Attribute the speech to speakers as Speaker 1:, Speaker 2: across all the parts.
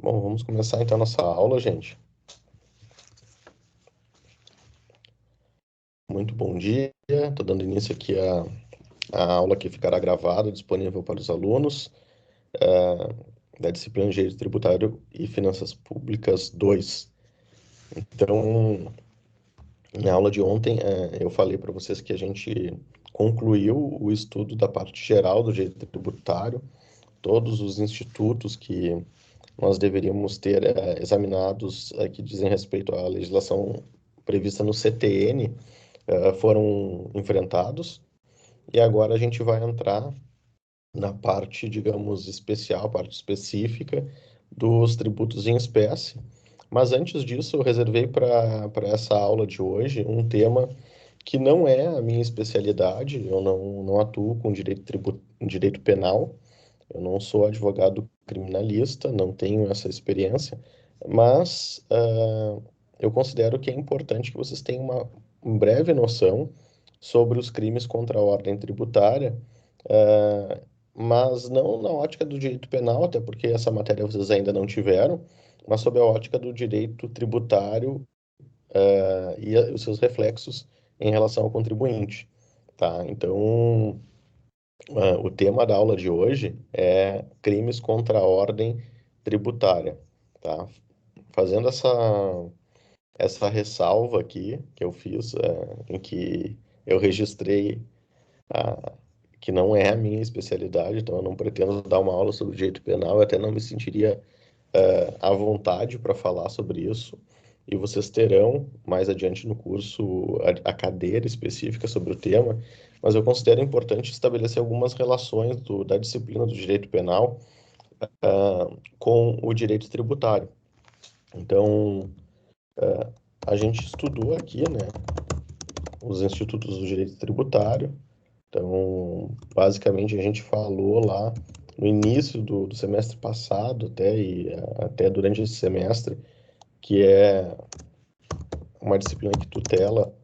Speaker 1: Bom, vamos começar então a nossa aula, gente. Muito bom dia. Estou dando início aqui a aula que ficará gravada, disponível para os alunos, da disciplina de Direito Tributário e Finanças Públicas 2. Então, na aula de ontem, eu falei para vocês que a gente concluiu o estudo da parte geral do direito tributário, todos os institutos que nós deveríamos ter examinados, que dizem respeito à legislação prevista no CTN, foram enfrentados, e agora a gente vai entrar na parte, digamos, especial, parte específica dos tributos em espécie. Mas antes disso, eu reservei para essa aula de hoje um tema que não é a minha especialidade, eu não atuo com direito penal, eu não sou advogado criminalista, não tenho essa experiência, mas eu considero que é importante que vocês tenham uma breve noção sobre os crimes contra a ordem tributária, mas não na ótica do direito penal, até porque essa matéria vocês ainda não tiveram, mas sob a ótica do direito tributário, os seus reflexos em relação ao contribuinte, tá? Então, o tema da aula de hoje é crimes contra a ordem tributária, tá? Fazendo essa ressalva aqui que eu fiz, em que eu registrei a, que não é a minha especialidade, então eu não pretendo dar uma aula sobre direito penal, eu até não me sentiria à vontade para falar sobre isso. E vocês terão mais adiante no curso a cadeira específica sobre o tema, mas eu considero importante estabelecer algumas relações da disciplina do direito penal com o direito tributário. Então, a gente estudou aqui, né, os institutos do direito tributário. Então, basicamente, a gente falou lá no início do semestre passado, até durante esse semestre, que é uma disciplina que tutela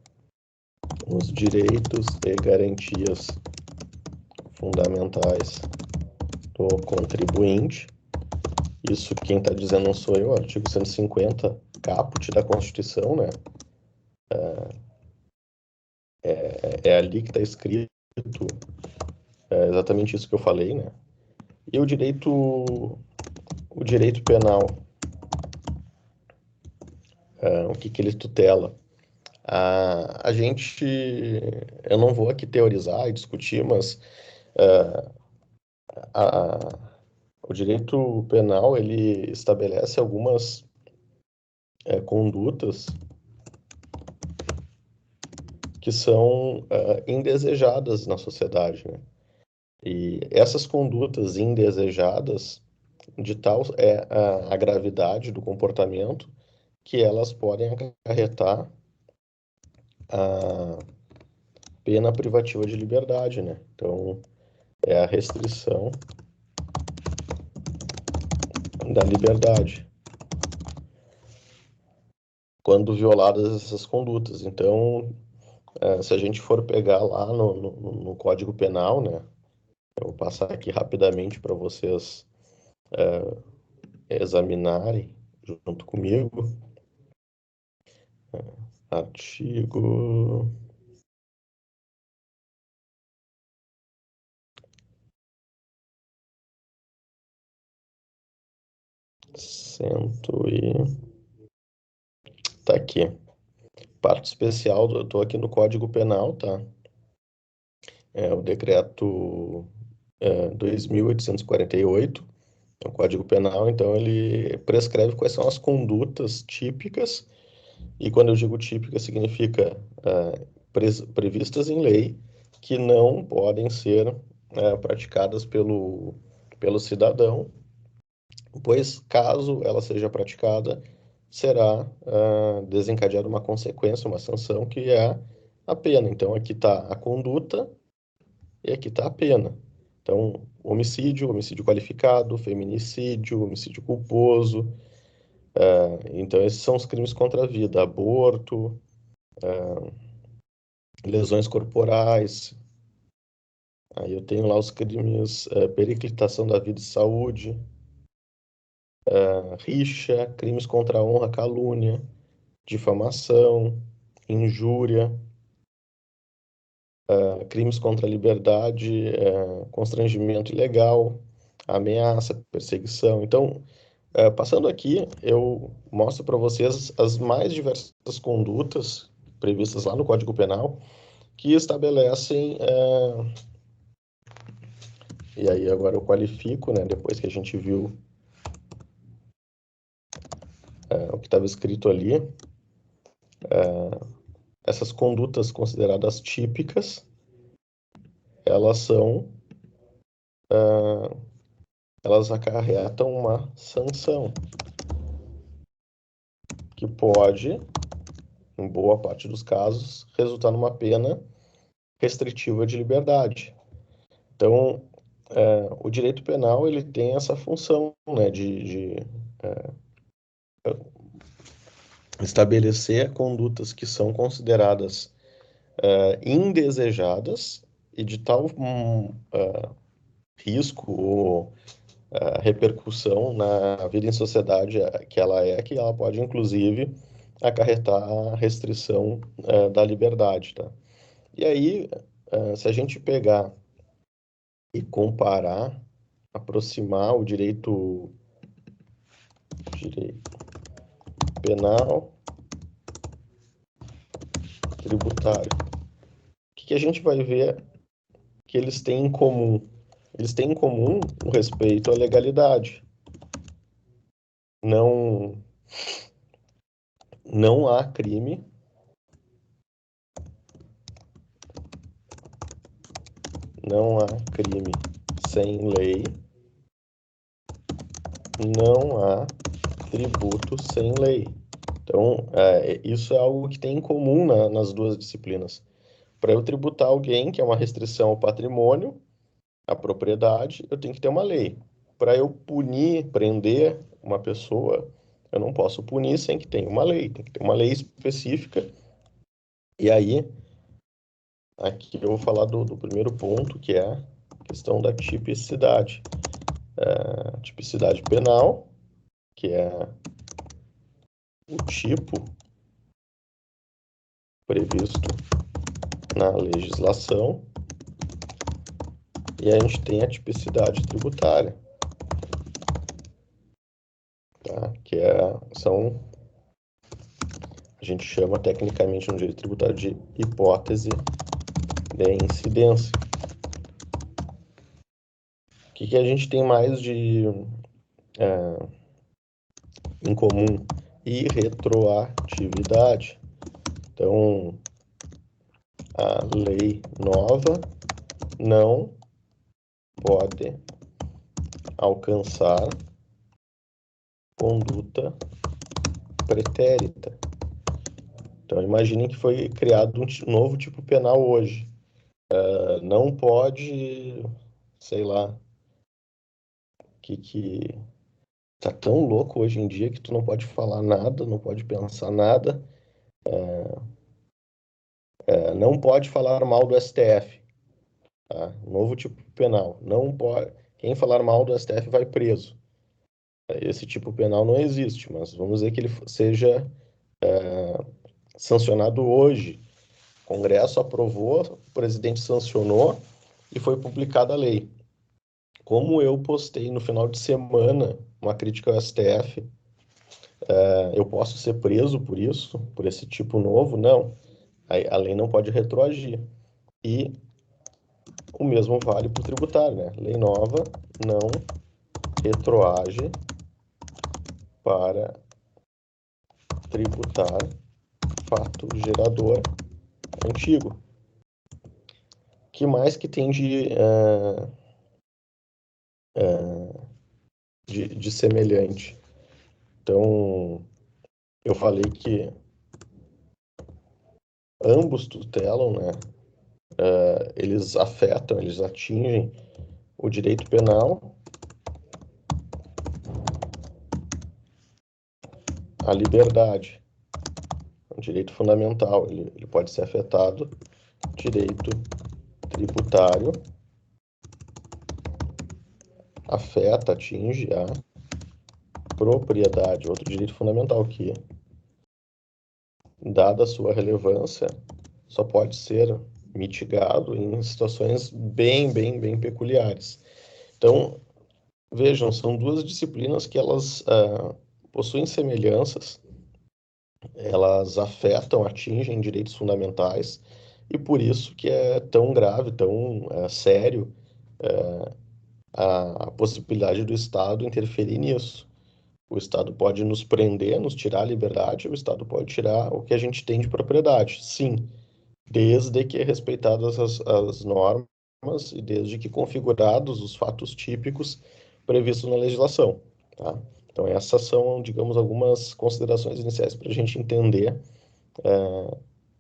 Speaker 1: os direitos e garantias fundamentais do contribuinte. Isso quem está dizendo não sou eu, artigo 150, caput da Constituição, né? É ali que está escrito exatamente isso que eu falei, né? E o direito penal, o que ele tutela? Eu não vou aqui teorizar e discutir, mas a, o direito penal ele estabelece algumas condutas que são indesejadas na sociedade, né? E essas condutas indesejadas, de tal é a gravidade do comportamento, que elas podem acarretar a pena privativa de liberdade, né? Então, é a restrição da liberdade quando violadas essas condutas. Então, se a gente for pegar lá no Código Penal, né? Eu vou passar aqui rapidamente para vocês examinarem junto comigo. Artigo 100 e... Tá aqui. Parte especial, eu tô aqui no Código Penal, tá? É o decreto 2.848, é o Código Penal, então ele prescreve quais são as condutas típicas, e quando eu digo típica, significa previstas em lei, que não podem ser praticadas pelo cidadão, pois caso ela seja praticada, será desencadeada uma consequência, uma sanção, que é a pena. Então, aqui está a conduta e aqui está a pena. Então, homicídio, homicídio qualificado, feminicídio, homicídio culposo. Então, esses são os crimes contra a vida: aborto, lesões corporais. Aí eu tenho lá os crimes, periclitação da vida e saúde, rixa, crimes contra a honra, calúnia, difamação, injúria, crimes contra a liberdade, constrangimento ilegal, ameaça, perseguição. Então, passando aqui, eu mostro para vocês as mais diversas condutas previstas lá no Código Penal que estabelecem, e aí agora eu qualifico, né, depois que a gente viu o que estava escrito ali, essas condutas consideradas típicas, elas são, elas acarretam uma sanção que pode, em boa parte dos casos, resultar numa pena restritiva de liberdade. Então, o direito penal ele tem essa função, né, de estabelecer condutas que são consideradas indesejadas e de tal risco ou repercussão na vida em sociedade que ela pode, inclusive, acarretar a restrição da liberdade, tá? E aí, se a gente pegar e comparar, aproximar o direito penal, tributário, o que a gente vai ver que eles têm em comum? Eles têm em comum o respeito à legalidade. Não, não há crime, não há crime sem lei, não há tributo sem lei. Então, isso é algo que tem em comum nas duas disciplinas. Para eu tributar alguém, que é uma restrição ao patrimônio, à propriedade, eu tenho que ter uma lei. Para eu punir, prender uma pessoa, eu não posso punir sem que tenha uma lei. Tem que ter uma lei específica. E aí, aqui eu vou falar do primeiro ponto, que é a questão da tipicidade. A tipicidade penal, que é o tipo previsto na legislação, e a gente tem a tipicidade tributária, tá? A gente chama tecnicamente no direito tributário de hipótese de incidência. O que a gente tem mais em comum? Irretroatividade. Então, a lei nova não pode alcançar conduta pretérita. Então, imaginem que foi criado um novo tipo penal hoje. Não pode, sei lá, que tá tão louco hoje em dia que tu não pode falar nada, não pode pensar nada, não pode falar mal do STF, tá? Novo tipo penal. Não pode. Quem falar mal do STF vai preso. Esse tipo penal não existe, mas vamos dizer que ele seja sancionado hoje. O Congresso aprovou, o presidente sancionou e foi publicada a lei. Como eu postei no final de semana uma crítica ao STF, eu posso ser preso por isso, por esse tipo novo? Não. A lei não pode retroagir. E o mesmo vale para o tributário, né? Lei nova não retroage para tributar fato gerador antigo. O que mais que tem de semelhante? Então, eu falei que ambos tutelam, né? Eles afetam, eles atingem o direito penal, a liberdade, é um direito fundamental, ele pode ser afetado, direito tributário, afeta, atinge a propriedade, outro direito fundamental que, dada a sua relevância, só pode ser mitigado em situações bem peculiares. Então, vejam, são duas disciplinas que elas possuem semelhanças, elas afetam, atingem direitos fundamentais, e por isso que é tão grave, tão sério a possibilidade do Estado interferir nisso. O Estado pode nos prender, nos tirar a liberdade, o Estado pode tirar o que a gente tem de propriedade, sim, desde que respeitadas as normas e desde que configurados os fatos típicos previstos na legislação, tá? Então, essas são, digamos, algumas considerações iniciais para a gente entender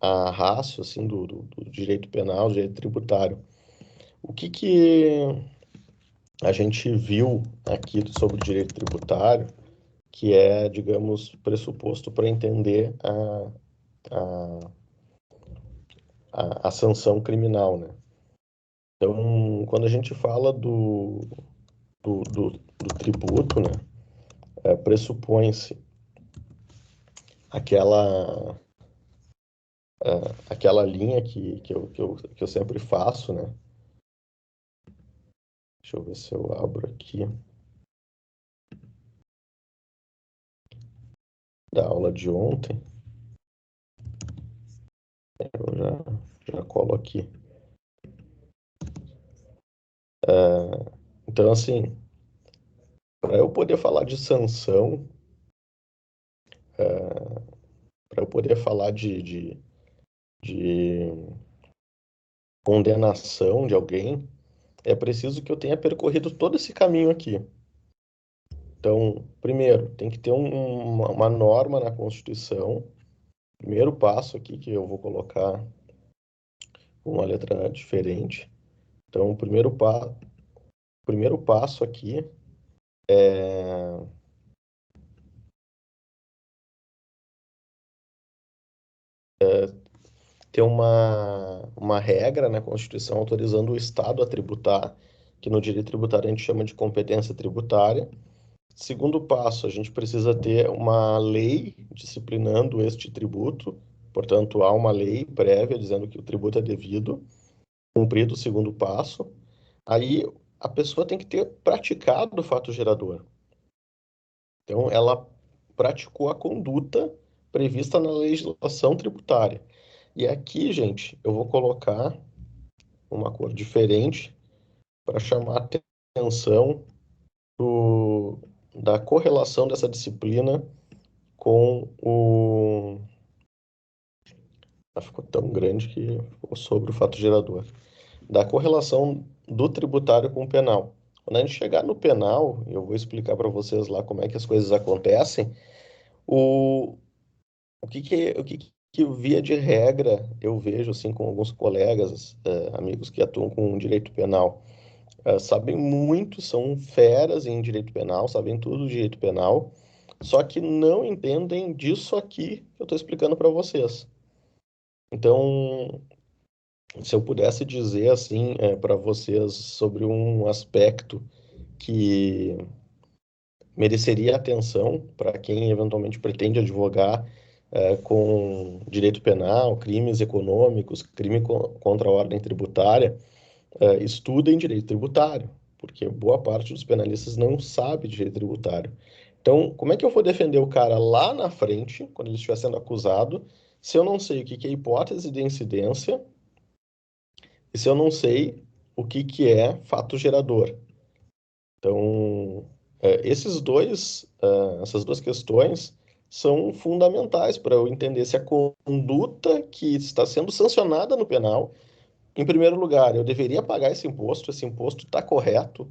Speaker 1: a ratio, assim, do direito penal, do direito tributário. O que a gente viu aqui sobre o direito tributário, que é, digamos, pressuposto para entender a sanção criminal, né? Então, quando a gente fala do tributo, né, pressupõe-se aquela, aquela linha que eu sempre faço, né? Deixa eu ver se eu abro aqui da aula de ontem. Eu já colo aqui. Então, assim, para eu poder falar de sanção, para eu poder falar de condenação de alguém, é preciso que eu tenha percorrido todo esse caminho aqui. Então, primeiro, tem que ter uma norma na Constituição. Primeiro passo aqui, que eu vou colocar uma letra diferente. Então, o primeiro passo aqui é ter uma regra na Constituição autorizando o Estado a tributar, que no direito tributário a gente chama de competência tributária. Segundo passo, a gente precisa ter uma lei disciplinando este tributo, portanto, há uma lei prévia dizendo que o tributo é devido, cumprido o segundo passo. Aí a pessoa tem que ter praticado o fato gerador. Então, ela praticou a conduta prevista na legislação tributária. E aqui, gente, eu vou colocar uma cor diferente para chamar a atenção da correlação dessa disciplina com o. Ficou tão grande que ficou sobre o fato gerador. Da correlação do tributário com o penal. Quando a gente chegar no penal, eu vou explicar para vocês lá como é que as coisas acontecem. O, o que via de regra eu vejo assim com alguns colegas, amigos que atuam com direito penal, sabem muito, são feras em direito penal, sabem tudo de direito penal, só que não entendem disso aqui que eu estou explicando para vocês. Então, se eu pudesse dizer assim para vocês sobre um aspecto que mereceria atenção para quem eventualmente pretende advogar com direito penal, crimes econômicos, crime contra a ordem tributária, estudem direito tributário, porque boa parte dos penalistas não sabe de direito tributário. Então, como é que eu vou defender o cara lá na frente, quando ele estiver sendo acusado, se eu não sei o que é hipótese de incidência e se eu não sei o que é fato gerador? Então, essas duas questões são fundamentais para eu entender se a conduta que está sendo sancionada no penal, em primeiro lugar, eu deveria pagar esse imposto está correto,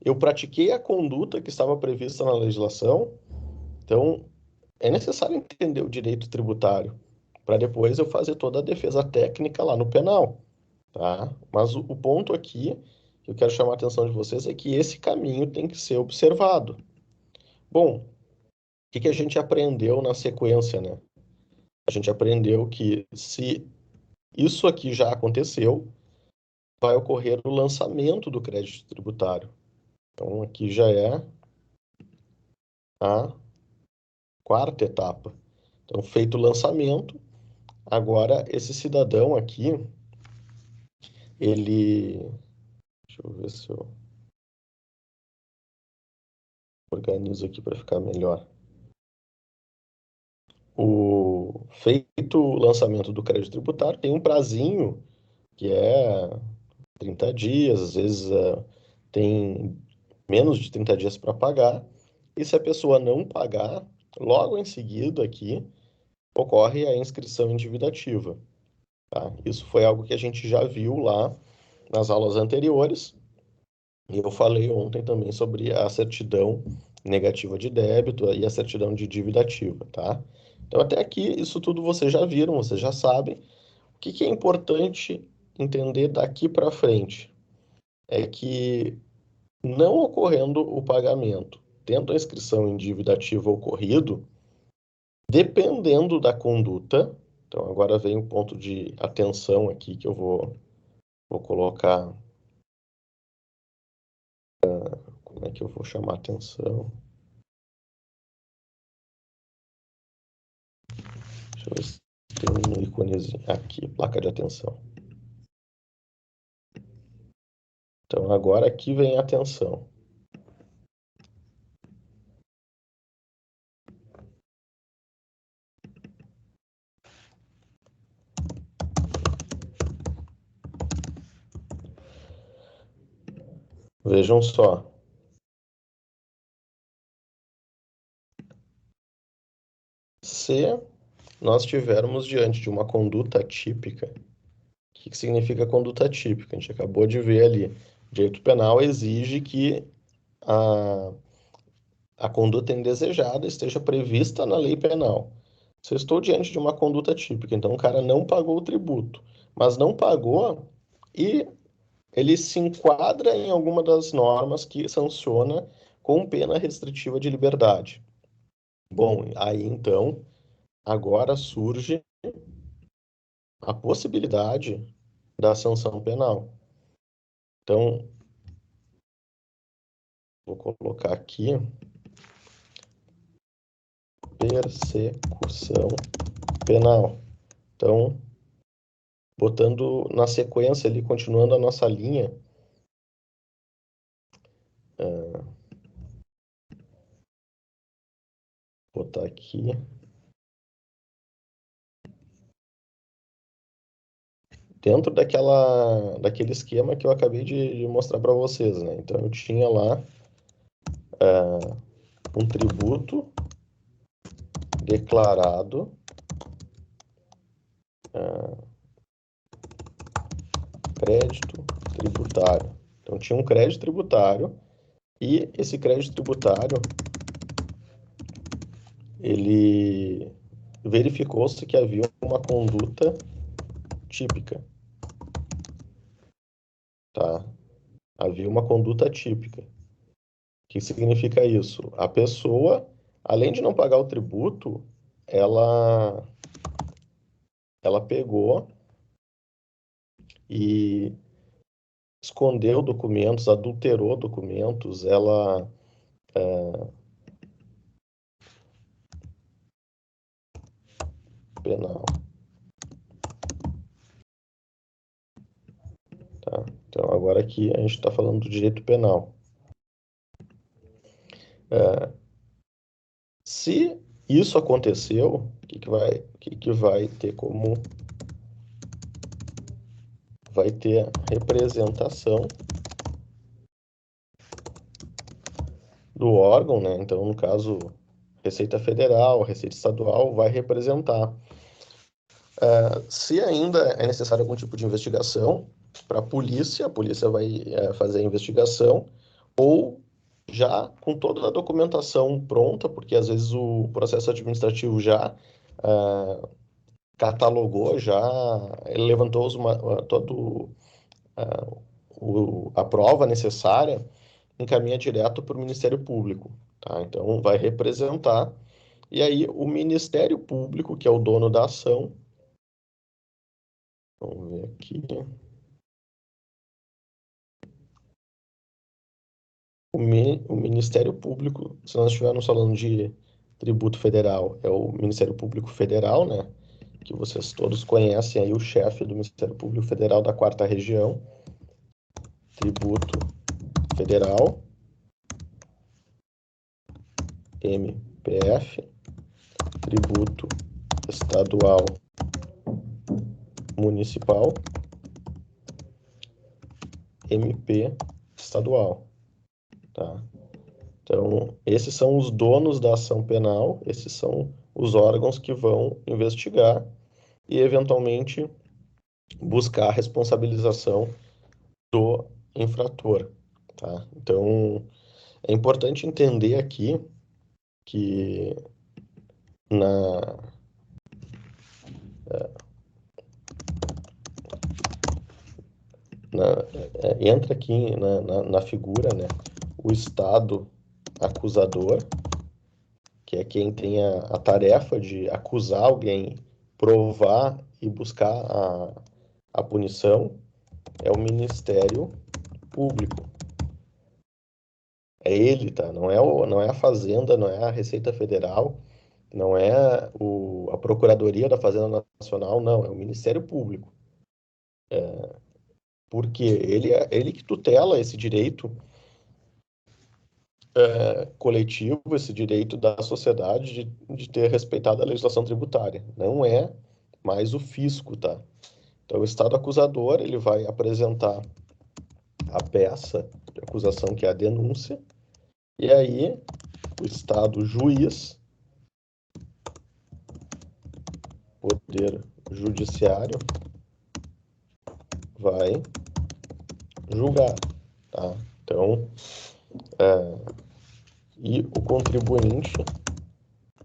Speaker 1: eu pratiquei a conduta que estava prevista na legislação, então é necessário entender o direito tributário para depois eu fazer toda a defesa técnica lá no penal, tá? Mas o ponto aqui que eu quero chamar a atenção de vocês é que esse caminho tem que ser observado. Bom, o que a gente aprendeu na sequência, né? A gente aprendeu que se isso aqui já aconteceu, vai ocorrer o lançamento do crédito tributário. Então, aqui já é a quarta etapa. Então, feito o lançamento, agora esse cidadão aqui, ele... Deixa eu ver se eu organizo aqui para ficar melhor. O feito o lançamento do crédito tributário, tem um prazinho que é 30 dias, às vezes tem menos de 30 dias para pagar. E se a pessoa não pagar, logo em seguida aqui ocorre a inscrição endividativa, tá? Isso foi algo que a gente já viu lá nas aulas anteriores. E eu falei ontem também sobre a certidão negativa de débito e a certidão de dívida ativa, tá? Então, até aqui, isso tudo vocês já viram, vocês já sabem. O que que é importante entender daqui para frente? É que, não ocorrendo o pagamento, tendo a inscrição em dívida ativa ocorrido, dependendo da conduta, então agora vem o ponto de atenção aqui que eu vou colocar, como é que eu vou chamar atenção? Deixa eu ver se tem um íconezinho aqui, placa de atenção. Então agora aqui vem a atenção. Vejam só. Se nós estivermos diante de uma conduta atípica, o que significa conduta atípica? A gente acabou de ver ali. O direito penal exige que a, a conduta indesejada esteja prevista na lei penal. Se eu estou diante de uma conduta típica, então o cara não pagou o tributo, mas não pagou e ele se enquadra em alguma das normas que sanciona com pena restritiva de liberdade. Bom, aí então, agora surge a possibilidade da sanção penal. Então, vou colocar aqui persecução penal. Então, botando na sequência ali, continuando a nossa linha, botar aqui, dentro daquele esquema que eu acabei de mostrar para vocês, né? Então, eu tinha lá um tributo declarado, crédito tributário. Então, tinha um crédito tributário e esse crédito tributário, ele verificou-se que havia uma conduta típica, tá? Havia uma conduta típica. O que significa isso? A pessoa, além de não pagar o tributo, ela, ela pegou e escondeu documentos, adulterou documentos, ela penal, tá? Então agora aqui a gente está falando do direito penal. Se isso aconteceu, o que que vai ter como vai ter a representação do órgão, né? Então, no caso, Receita Federal, Receita Estadual vai representar. Se ainda é necessário algum tipo de investigação para a polícia vai fazer a investigação, ou já com toda a documentação pronta, porque às vezes o processo administrativo já catalogou, já ele levantou todo a prova necessária, encaminha direto para o Ministério Público, tá? Então, vai representar. E aí, o Ministério Público, que é o dono da ação, vamos ver aqui, O Ministério Público, se nós estivermos falando de tributo federal, é o Ministério Público Federal, né? Que vocês todos conhecem aí o chefe do Ministério Público Federal da Quarta Região, Tributo Federal, MPF, Tributo Estadual Municipal, MP Estadual, tá? Então, esses são os donos da ação penal, esses são os órgãos que vão investigar e, eventualmente, buscar a responsabilização do infrator, tá? Então, é importante entender aqui que na, entra aqui na figura, né, o Estado acusador, que é quem tem a tarefa de acusar alguém, provar e buscar a punição, é o Ministério Público. É ele, tá? Não é a Fazenda, não é a Receita Federal, não é a Procuradoria da Fazenda Nacional, não, é o Ministério Público. Porque ele é ele que tutela esse direito coletivo, esse direito da sociedade de ter respeitado a legislação tributária. Não é mais o fisco, tá? Então, o Estado acusador, ele vai apresentar a peça de acusação, que é a denúncia, e aí o Estado juiz, poder judiciário, vai julgar, tá? Então, e o contribuinte,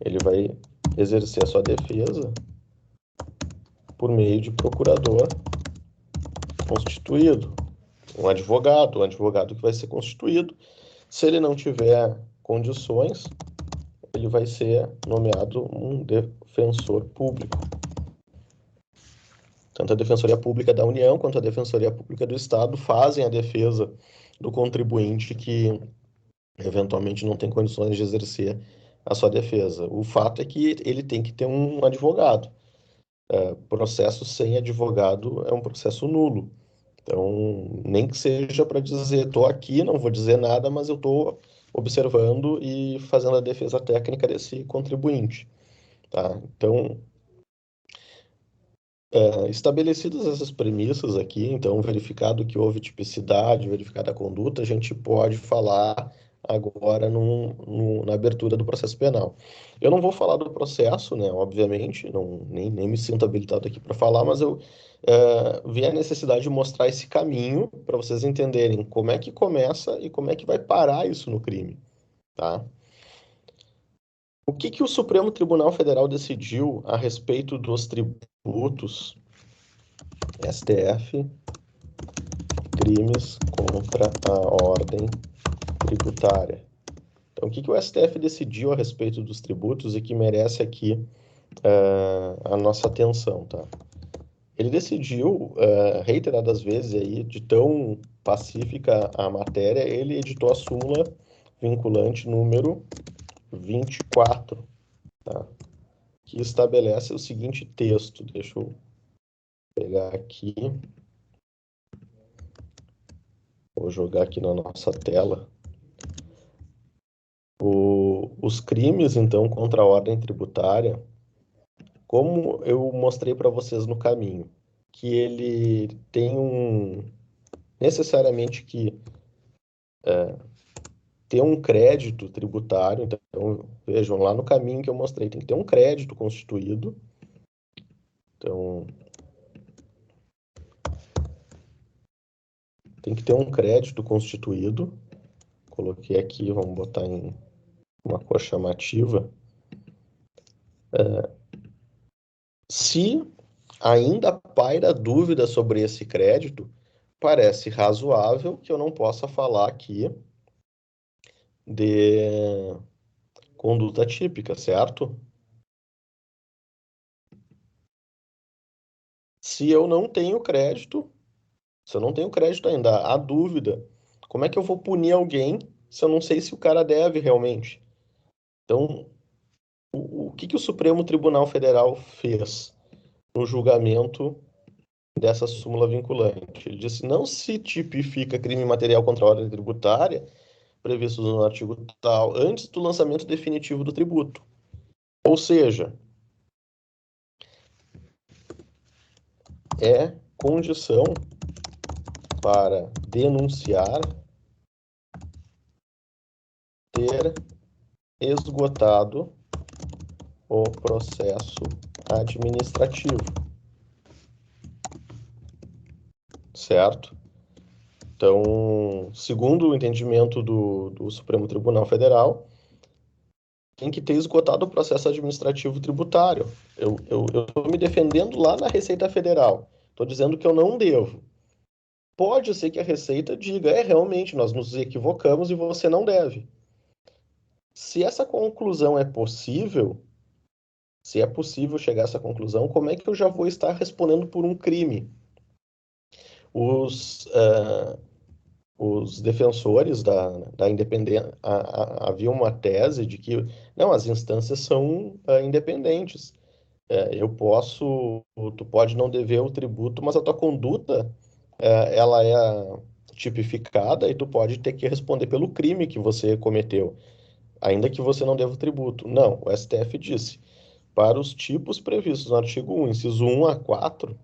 Speaker 1: ele vai exercer a sua defesa por meio de procurador constituído, um advogado que vai ser constituído. Se ele não tiver condições, ele vai ser nomeado um defensor público. Tanto a Defensoria Pública da União quanto a Defensoria Pública do Estado fazem a defesa do contribuinte que eventualmente não tem condições de exercer a sua defesa. O fato é que ele tem que ter um advogado. Processo sem advogado é um processo nulo. Então, nem que seja para dizer, estou aqui, não vou dizer nada, mas eu estou observando e fazendo a defesa técnica desse contribuinte, tá? Então, estabelecidas essas premissas aqui, então, verificado que houve tipicidade, verificada a conduta, a gente pode falar agora na abertura do processo penal. Eu não vou falar do processo, né, obviamente, não, nem me sinto habilitado aqui para falar, mas eu vi a necessidade de mostrar esse caminho para vocês entenderem como é que começa e como é que vai parar isso no crime, tá? O que que o Supremo Tribunal Federal decidiu a respeito dos tributos, STF, crimes contra a ordem tributária? Então, o que que o STF decidiu a respeito dos tributos e que merece aqui a nossa atenção, tá? Ele decidiu, reiteradas vezes aí, de tão pacífica a matéria, ele editou a súmula vinculante número 24, tá? Que estabelece o seguinte texto. Deixa eu pegar aqui, vou jogar aqui na nossa tela. Os crimes, então, contra a ordem tributária, como eu mostrei para vocês no caminho, que ele tem necessariamente que ter um crédito tributário. Então, vejam, lá no caminho que eu mostrei, tem que ter um crédito constituído. Então, tem que ter um crédito constituído. Coloquei aqui, vamos botar em uma cor chamativa. Se ainda paira dúvida sobre esse crédito, parece razoável que eu não possa falar aqui de conduta típica, certo? Se eu não tenho crédito, se eu não tenho crédito ainda, há dúvida, como é que eu vou punir alguém se eu não sei se o cara deve realmente? Então, o que que o Supremo Tribunal Federal fez no julgamento dessa súmula vinculante? Ele disse: não se tipifica crime material contra a ordem tributária previsto no artigo tal antes do lançamento definitivo do tributo. Ou seja, é condição para denunciar ter esgotado o processo administrativo, certo? Então, segundo o entendimento do Supremo Tribunal Federal, tem que ter esgotado o processo administrativo tributário. Eu estou me defendendo lá na Receita Federal. Estou dizendo que eu não devo. Pode ser que a Receita diga, realmente, nós nos equivocamos e você não deve. Se essa conclusão é possível, se é possível chegar a essa conclusão, como é que eu já vou estar respondendo por um crime? Os, os defensores da independência, havia uma tese de que, não, as instâncias são independentes. Eu posso, tu pode não dever o tributo, mas a tua conduta, ela é tipificada e tu pode ter que responder pelo crime que você cometeu, ainda que você não deva o tributo. Não, o STF disse, para os tipos previstos no artigo 1, inciso 1 a 4,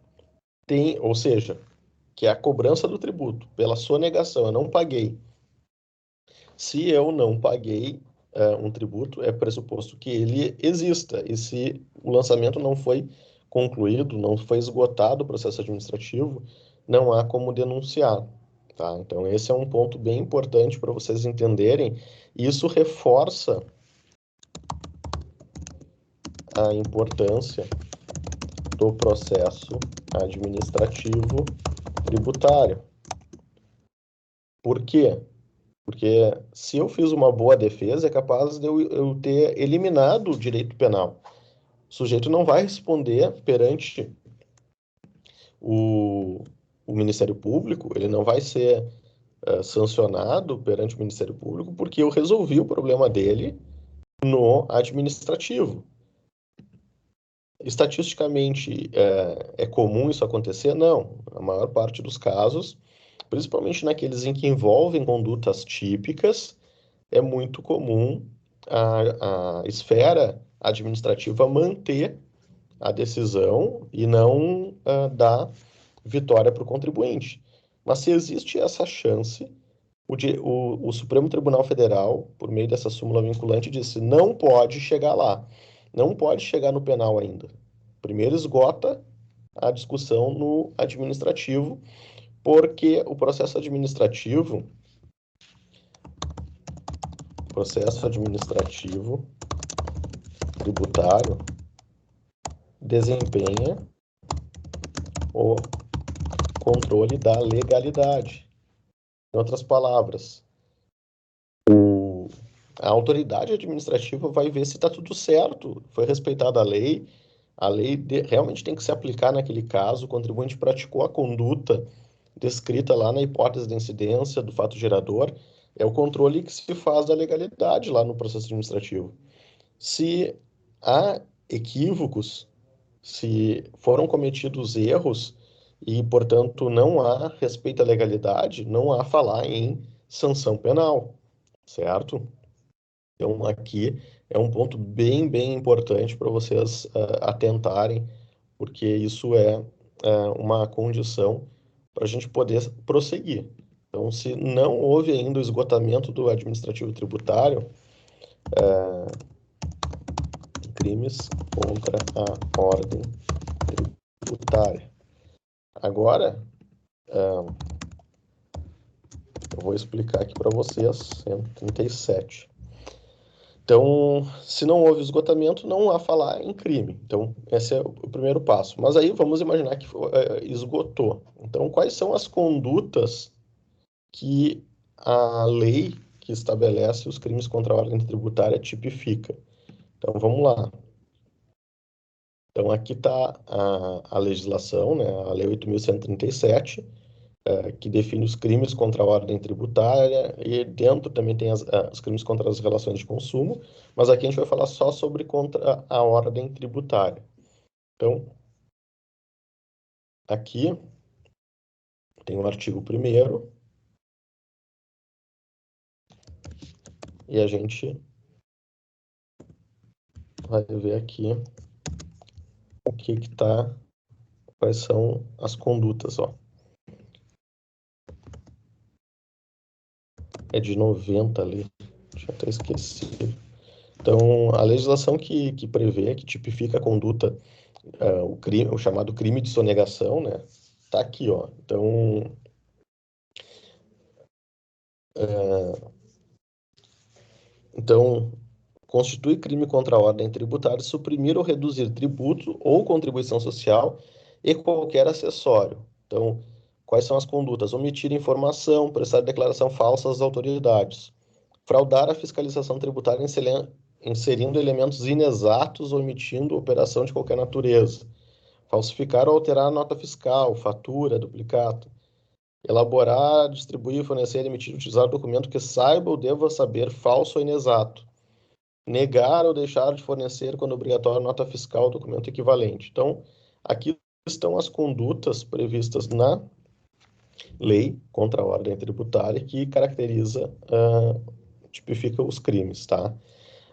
Speaker 1: tem, ou seja, que é a cobrança do tributo pela sonegação, eu não paguei. Se eu não paguei um tributo, é pressuposto que ele exista. E se o lançamento não foi concluído, não foi esgotado o processo administrativo, não há como denunciar. Tá? Então, esse é um ponto bem importante para vocês entenderem. E isso reforça a importância do processo administrativo tributário. Por quê? Porque se eu fiz uma boa defesa, é capaz de eu ter eliminado o direito penal. O sujeito não vai responder perante o, o Ministério Público, ele não vai ser sancionado perante o Ministério Público, porque eu resolvi o problema dele no administrativo. Estatisticamente, é comum isso acontecer? Não. Na maior parte dos casos, principalmente naqueles em que envolvem condutas típicas, é muito comum a esfera administrativa manter a decisão e não dar vitória para o contribuinte. Mas se existe essa chance, o Supremo Tribunal Federal, por meio dessa súmula vinculante, disse não pode chegar lá, não pode chegar no penal ainda. Primeiro esgota a discussão no administrativo, porque o processo administrativo tributário desempenha o controle da legalidade. Em outras palavras, a autoridade administrativa vai ver se está tudo certo, foi respeitada a lei realmente tem que se aplicar naquele caso, o contribuinte praticou a conduta descrita lá na hipótese de incidência do fato gerador, é o controle que se faz da legalidade lá no processo administrativo. Se há equívocos, se foram cometidos erros e, portanto, não há respeito à legalidade, não há falar em sanção penal, certo? Então, aqui é um ponto bem importante para vocês atentarem, porque isso é uma condição para a gente poder prosseguir. Então, se não houve ainda o esgotamento do administrativo tributário, crimes contra a ordem tributária. Agora, eu vou explicar aqui para vocês, 137. Então, se não houve esgotamento, não há falar em crime. Então, esse é o primeiro passo. Mas aí vamos imaginar que esgotou. Então, quais são as condutas que a lei que estabelece os crimes contra a ordem tributária tipifica? Então, vamos lá. Então, aqui está a legislação, né? A Lei 8.137, que define os crimes contra a ordem tributária, e dentro também tem os crimes contra as relações de consumo, mas aqui a gente vai falar só sobre contra a ordem tributária. Então, aqui tem o artigo 1º, e a gente vai ver aqui o que está, quais são as condutas, ó. É de 90 ali, já até esqueci. Então, a legislação que prevê, que tipifica a conduta, o crime, o chamado crime de sonegação, né? Tá aqui, ó. Então, constitui crime contra a ordem tributária suprimir ou reduzir tributo ou contribuição social e qualquer acessório. Então, quais são as condutas? Omitir informação, prestar declaração falsa às autoridades, fraudar a fiscalização tributária inserindo elementos inexatos ou omitindo operação de qualquer natureza, falsificar ou alterar a nota fiscal, fatura, duplicata, elaborar, distribuir, fornecer, emitir, utilizar documento que saiba ou deva saber falso ou inexato, negar ou deixar de fornecer, quando obrigatório, nota fiscal ou documento equivalente. Então, aqui estão as condutas previstas na lei contra a ordem tributária que caracteriza, tipifica os crimes, tá?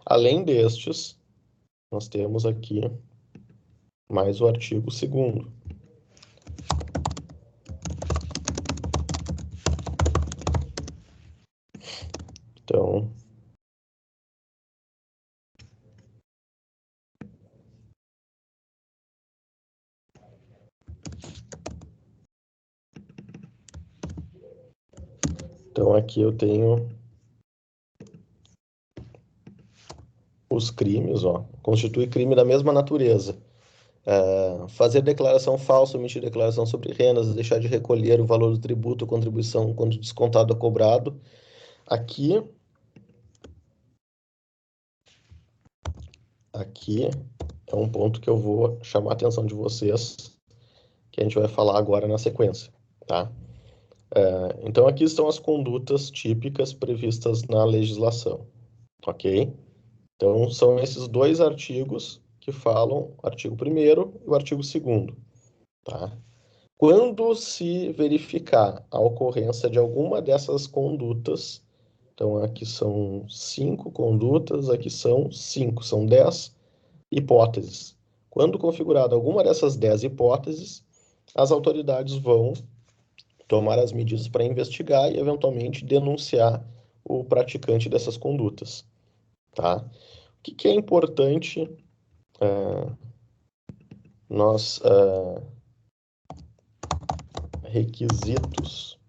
Speaker 1: Além destes, nós temos aqui mais o artigo 2º. Então, aqui eu tenho os crimes, ó. Constitui crime da mesma natureza. Fazer declaração falsa, omitir declaração sobre rendas, deixar de recolher o valor do tributo ou contribuição quando descontado ou cobrado. Aqui é um ponto que eu vou chamar a atenção de vocês, que a gente vai falar agora na sequência, tá? Então, aqui estão as condutas típicas previstas na legislação, ok? Então, são esses dois artigos que falam, o artigo 1º e o artigo 2º, tá? Quando se verificar a ocorrência de alguma dessas condutas, então aqui são 5 condutas, aqui são 5, são 10 hipóteses. Quando configurada alguma dessas 10 hipóteses, as autoridades vão tomar as medidas para investigar e, eventualmente, denunciar o praticante dessas condutas, tá? O que é importante nós requisitos.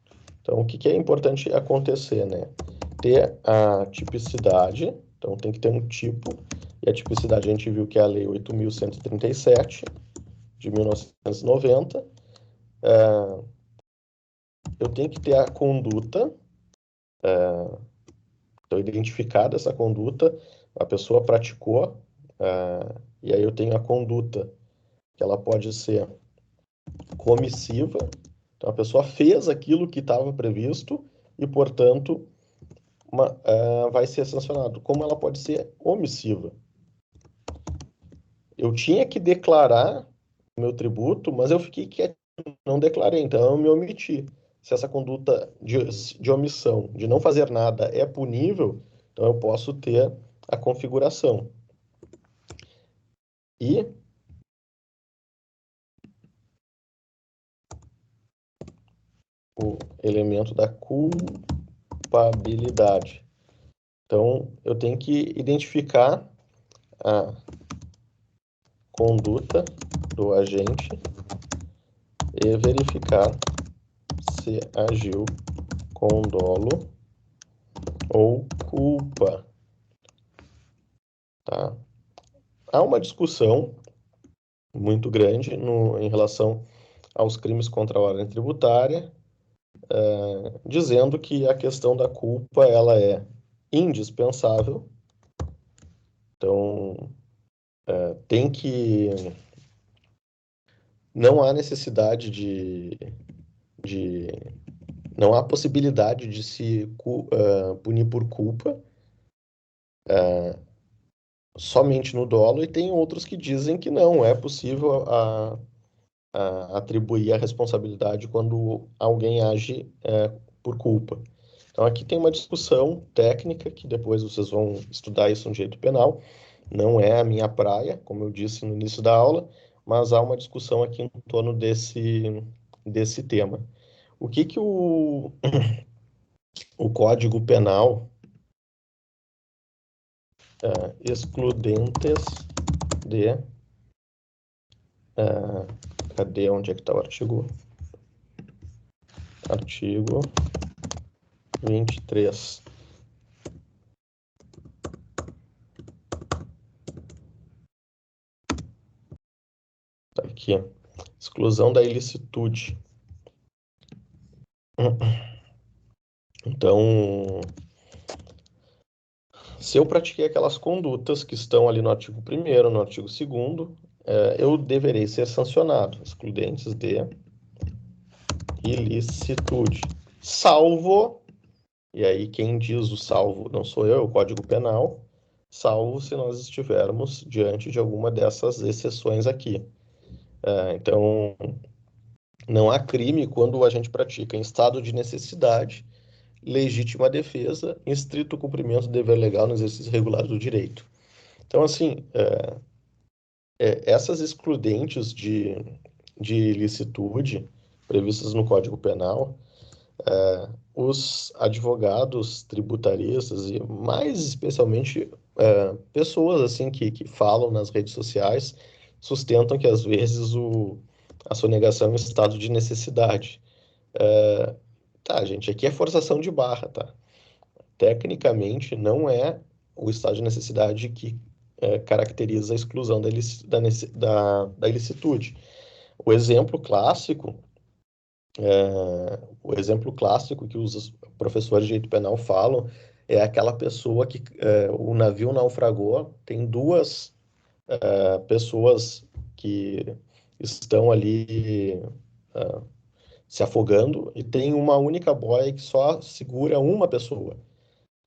Speaker 1: Então, o que é importante acontecer, né? Ter a tipicidade, então tem que ter um tipo, e a tipicidade a gente viu que é a Lei 8.137, de 1990. Eu tenho que ter a conduta, então identificada essa conduta, a pessoa praticou, e aí eu tenho a conduta, que ela pode ser comissiva, então a pessoa fez aquilo que estava previsto e, portanto, vai ser sancionado. Como ela pode ser omissiva? Eu tinha que declarar o meu tributo, mas eu fiquei quieto, não declarei, então eu me omiti. Se essa conduta de omissão, de não fazer nada, é punível, então eu posso ter a configuração. E o elemento da culpabilidade. Então, eu tenho que identificar a conduta do agente e verificar se agiu com dolo ou culpa, tá? Há uma discussão muito grande em relação aos crimes contra a ordem tributária, dizendo que a questão da culpa ela é indispensável. Então, tem que... Não há necessidade de não há possibilidade de se punir por culpa somente no dolo, e tem outros que dizem que não, é possível atribuir a responsabilidade quando alguém age por culpa. Então, aqui tem uma discussão técnica, que depois vocês vão estudar isso no direito penal. Não é a minha praia, como eu disse no início da aula, mas há uma discussão aqui em torno desse tema. O que que o Código Penal, excludentes de... cadê onde é que está o artigo? Artigo 23. Tá aqui. Exclusão da ilicitude. Então, se eu pratiquei aquelas condutas que estão ali no artigo 1º, no artigo 2º, eu deverei ser sancionado, excludentes de ilicitude. Salvo, e aí quem diz o salvo não sou eu, é o Código Penal, salvo se nós estivermos diante de alguma dessas exceções aqui. Então, não há crime quando a gente pratica em estado de necessidade, legítima defesa, em estrito cumprimento do dever legal no exercício regular do direito. Então, assim, essas excludentes de ilicitude previstas no Código Penal, os advogados tributaristas e, mais especialmente, pessoas assim que falam nas redes sociais sustentam que, às vezes, a sonegação é um estado de necessidade. Tá, gente, aqui é forçação de barra, tá? Tecnicamente, não é o estado de necessidade que caracteriza a exclusão da ilicitude. O exemplo clássico, o exemplo clássico que os professores de direito penal falam é aquela pessoa que o navio naufragou, tem duas pessoas que estão ali se afogando e tem uma única boia que só segura uma pessoa.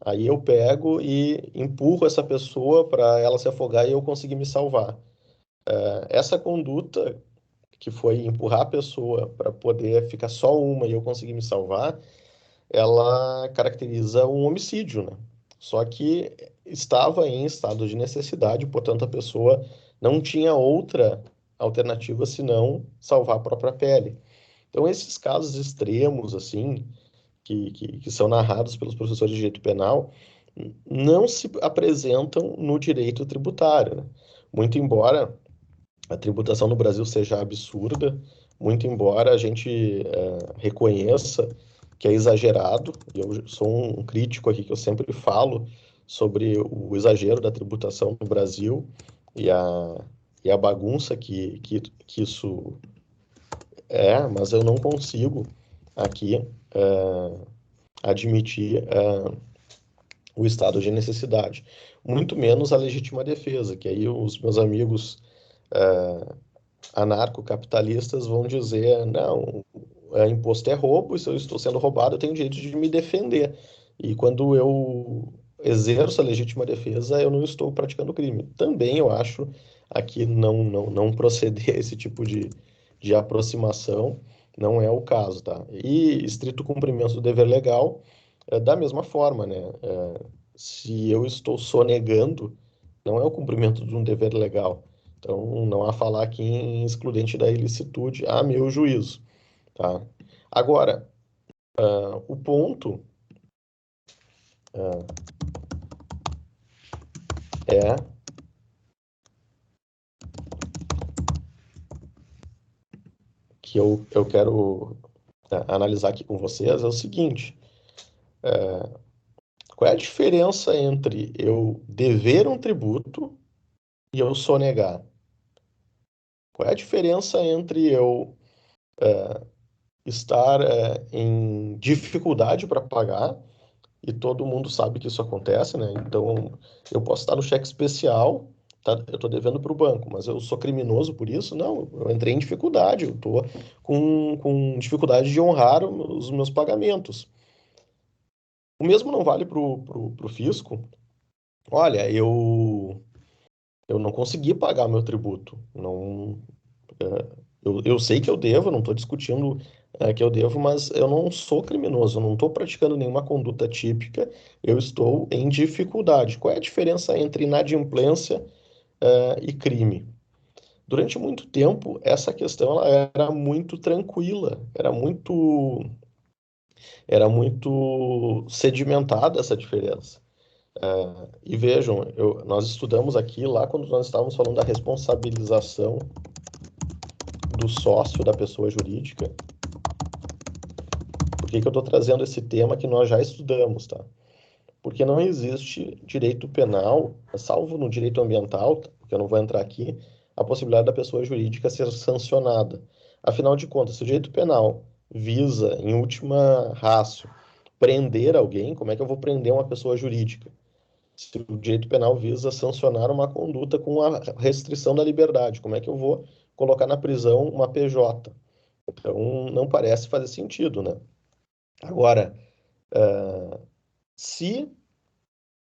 Speaker 1: Aí eu pego e empurro essa pessoa para ela se afogar e eu conseguir me salvar. Essa conduta, que foi empurrar a pessoa para poder ficar só uma e eu conseguir me salvar, ela caracteriza um homicídio, né? Só que estava em estado de necessidade, portanto a pessoa não tinha outra alternativa senão salvar a própria pele. Então esses casos extremos, assim, que são narrados pelos professores de direito penal, não se apresentam no direito tributário, né? Muito embora a tributação no Brasil seja absurda, muito embora a gente reconheça que é exagerado, e eu sou um crítico aqui que eu sempre falo sobre o exagero da tributação no Brasil e a bagunça que isso mas eu não consigo aqui admitir o estado de necessidade, muito menos a legítima defesa, que aí os meus amigos anarcocapitalistas vão dizer, não, imposto é roubo, e se eu estou sendo roubado, eu tenho direito de me defender. E quando eu exerço a legítima defesa, eu não estou praticando crime. Também eu acho aqui não proceder esse tipo de aproximação, não é o caso, tá? E estrito cumprimento do dever legal, da mesma forma, né? Se eu estou sonegando, não é o cumprimento de um dever legal. Então, não há falar aqui em excludente da ilicitude, a meu juízo, tá? Agora, o ponto é que eu quero analisar aqui com vocês é o seguinte: qual é a diferença entre eu dever um tributo e eu sonegar? Qual é a diferença entre eu estar em dificuldade para pagar, e todo mundo sabe que isso acontece, né? Então, eu posso estar no cheque especial eu estou devendo para o banco, mas eu sou criminoso por isso? Não, eu entrei em dificuldade, eu estou com dificuldade de honrar os meus pagamentos. O mesmo não vale para o fisco. Olha, eu não consegui pagar meu tributo. Não, eu sei que eu devo, não estou discutindo que eu devo, mas eu não sou criminoso, eu não estou praticando nenhuma conduta típica, eu estou em dificuldade. Qual é a diferença entre inadimplência e crime? Durante muito tempo, essa questão ela era muito tranquila, era muito sedimentada essa diferença. E vejam, nós estudamos aqui lá quando nós estávamos falando da responsabilização do sócio da pessoa jurídica. Por que que eu estou trazendo esse tema que nós já estudamos, tá? Porque não existe direito penal, salvo no direito ambiental, porque eu não vou entrar aqui, a possibilidade da pessoa jurídica ser sancionada. Afinal de contas, se o direito penal visa, em última ratio, prender alguém, como é que eu vou prender uma pessoa jurídica? Se o direito penal visa sancionar uma conduta com a restrição da liberdade, como é que eu vou colocar na prisão uma PJ? Então, não parece fazer sentido, né? Agora, se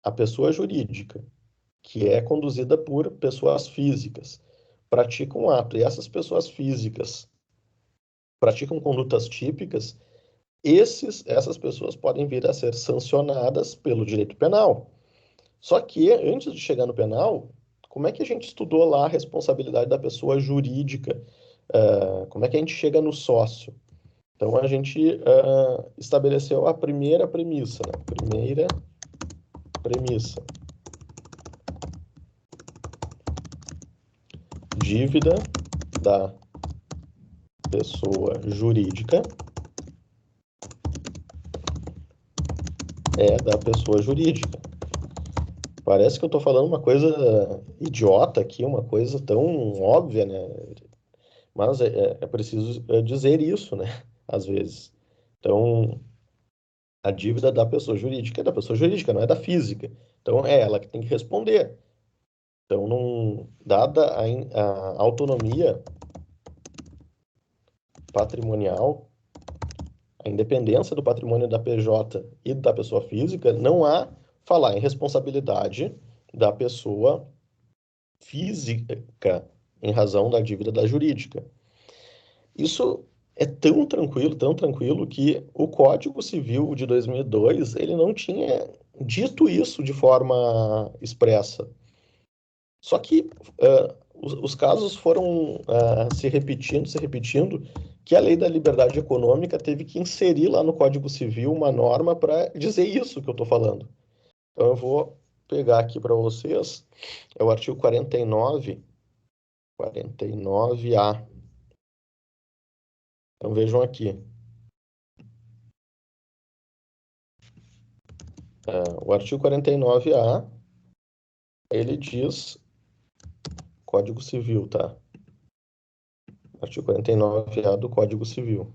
Speaker 1: a pessoa jurídica, que é conduzida por pessoas físicas, pratica um ato e essas pessoas físicas praticam condutas típicas, essas pessoas podem vir a ser sancionadas pelo direito penal. Só que, antes de chegar no penal, como é que a gente estudou lá a responsabilidade da pessoa jurídica? Como é que a gente chega no sócio? Então, a gente estabeleceu a primeira premissa, né? Primeira premissa. Dívida da pessoa jurídica é da pessoa jurídica. Parece que eu estou falando uma coisa idiota aqui, uma coisa tão óbvia, né? Mas é preciso dizer isso, né? Às vezes. Então, a dívida da pessoa jurídica é da pessoa jurídica, não é da física. Então, é ela que tem que responder. Então, não, dada a autonomia patrimonial, a independência do patrimônio da PJ e da pessoa física, não há falar em responsabilidade da pessoa física em razão da dívida da jurídica. Isso é tão tranquilo que o Código Civil de 2002, ele não tinha dito isso de forma expressa. Só que os casos foram se repetindo, que a Lei da Liberdade Econômica teve que inserir lá no Código Civil uma norma para dizer isso que eu estou falando. Então eu vou pegar aqui para vocês, é o artigo 49A. Então vejam aqui, o artigo 49A, ele diz, Código Civil, tá? Artigo 49A do Código Civil.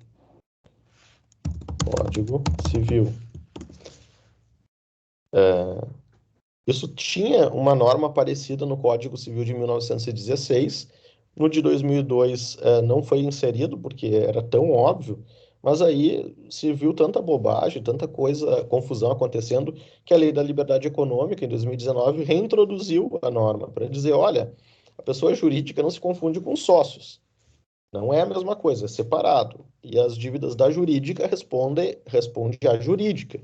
Speaker 1: Código Civil. Isso tinha uma norma parecida no Código Civil de 1916. No de 2002 não foi inserido porque era tão óbvio, mas aí se viu tanta bobagem, tanta coisa, confusão acontecendo, que a Lei da Liberdade Econômica, em 2019, reintroduziu a norma para dizer, olha, a pessoa jurídica não se confunde com sócios. Não é a mesma coisa, é separado. E as dívidas da jurídica responde à jurídica.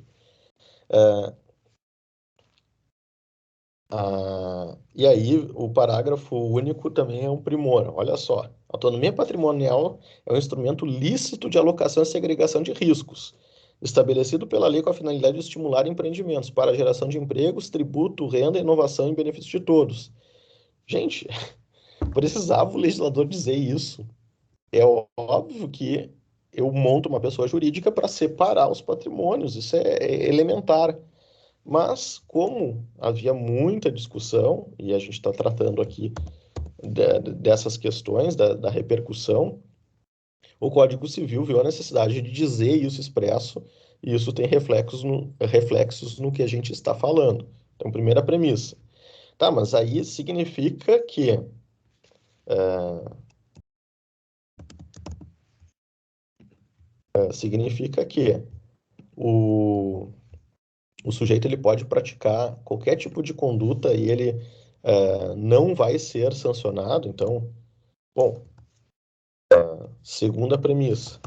Speaker 1: E aí, o parágrafo único também é um primor. Olha só. Autonomia patrimonial é um instrumento lícito de alocação e segregação de riscos, estabelecido pela lei com a finalidade de estimular empreendimentos para a geração de empregos, tributo, renda, inovação em benefício de todos. Gente, precisava o legislador dizer isso. É óbvio que eu monto uma pessoa jurídica para separar os patrimônios, isso é elementar. Mas, como havia muita discussão, e a gente está tratando aqui dessas questões, da repercussão, o Código Civil viu a necessidade de dizer isso expresso, e isso tem reflexos no que a gente está falando. Então, primeira premissa. Tá, mas aí significa que o, o sujeito ele pode praticar qualquer tipo de conduta e ele não vai ser sancionado. Então, bom, segunda premissa.